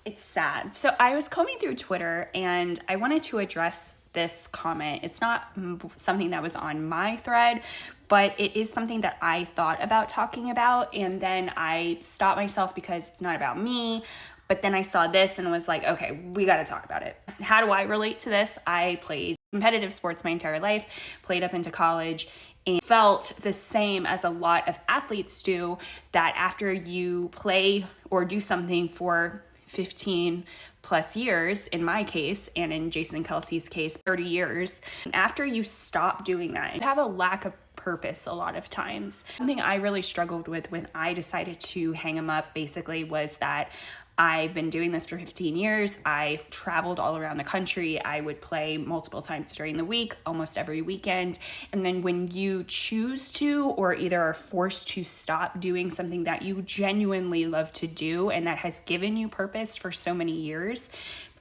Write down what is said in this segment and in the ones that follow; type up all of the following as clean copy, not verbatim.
it's sad. So I was combing through Twitter and I wanted to address this comment. It's not something that was on my thread, but it is something that I thought about talking about. And then I stopped myself because it's not about me. But then I saw this and was like, okay, we got to talk about it. How do I relate to this? I played competitive sports my entire life, played up into college, and felt the same as a lot of athletes do, that after you play or do something for 15 plus years, in my case, and in Jason Kelsey's case, 30 years, after you stop doing that, you have a lack of purpose a lot of times. Something I really struggled with when I decided to hang him up basically was that I've been doing this for 15 years. I traveled all around the country. I would play multiple times during the week, almost every weekend. And then when you choose to, or either are forced to stop doing something that you genuinely love to do and that has given you purpose for so many years,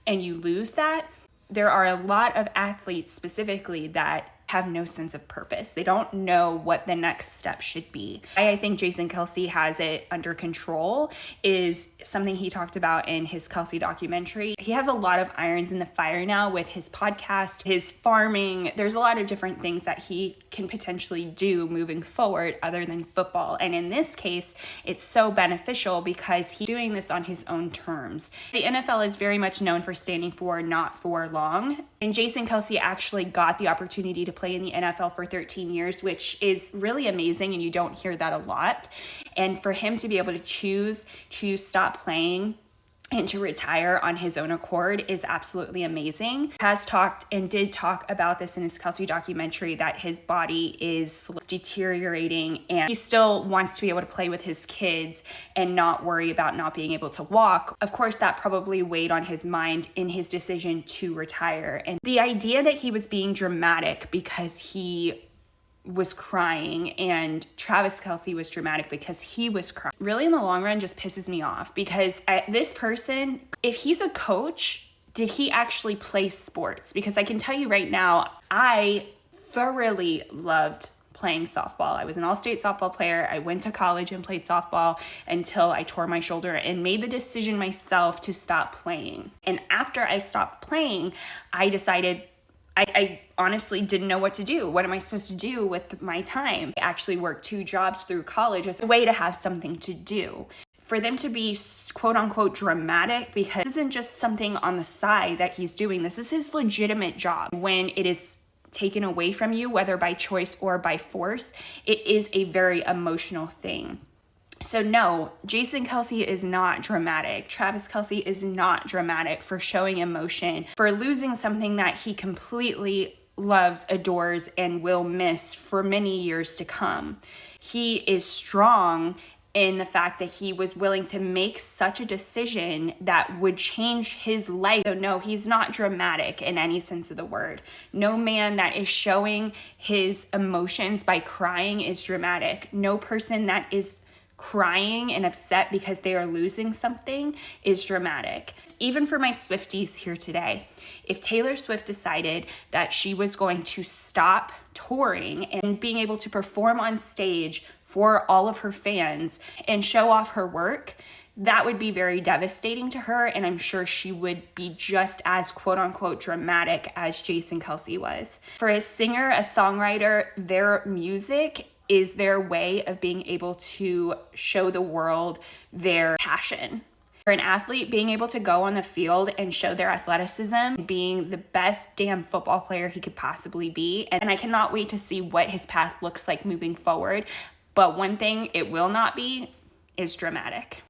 and you lose that, there are a lot of athletes specifically that have no sense of purpose. They don't know what the next step should be. I think Jason Kelsey has it under control is something he talked about in his Kelsey documentary. He has a lot of irons in the fire now with his podcast, his farming. There's a lot of different things that he can potentially do moving forward other than football. And in this case, it's so beneficial because he's doing this on his own terms. The NFL is very much known for standing for not for long. And Jason Kelsey actually got the opportunity to play in the NFL for 13 years, which is really amazing, and you don't hear that a lot. And for him to be able to choose to stop playing and to retire on his own accord is absolutely amazing. Has talked and did talk about this in his Kelsey documentary, that his body is deteriorating and he still wants to be able to play with his kids and not worry about not being able to walk. Of course, that probably weighed on his mind in his decision to retire. And the idea that he was being dramatic because he was crying and Travis Kelsey was dramatic because he was crying, really in the long run just pisses me off, because this person, if he's a coach, did he actually play sports? Because I can tell you right now, I thoroughly loved playing softball. I was an all-state softball player. I went to college and played softball until I tore my shoulder and made the decision myself to stop playing. And after I stopped playing, I decided I honestly didn't know what to do. What am I supposed to do with my time? I actually worked 2 jobs through college as a way to have something to do. For them to be quote unquote dramatic, because this isn't just something on the side that he's doing. This is his legitimate job. When it is taken away from you, whether by choice or by force, it is a very emotional thing. So no, Jason Kelsey is not dramatic. Travis Kelsey is not dramatic for showing emotion, for losing something that he completely loves, adores, and will miss for many years to come. He is strong in the fact that he was willing to make such a decision that would change his life. So no, he's not dramatic in any sense of the word. No man that is showing his emotions by crying is dramatic. No person that is crying and upset because they are losing something is dramatic. Even for my Swifties here today, if Taylor Swift decided that she was going to stop touring and being able to perform on stage for all of her fans and show off her work, that would be very devastating to her, and I'm sure she would be just as quote unquote dramatic as Jason Kelsey was. For a singer, a songwriter, their music is their way of being able to show the world their passion. For an athlete, being able to go on the field and show their athleticism, being the best damn football player he could possibly be. And I cannot wait to see what his path looks like moving forward. But one thing it will not be is dramatic.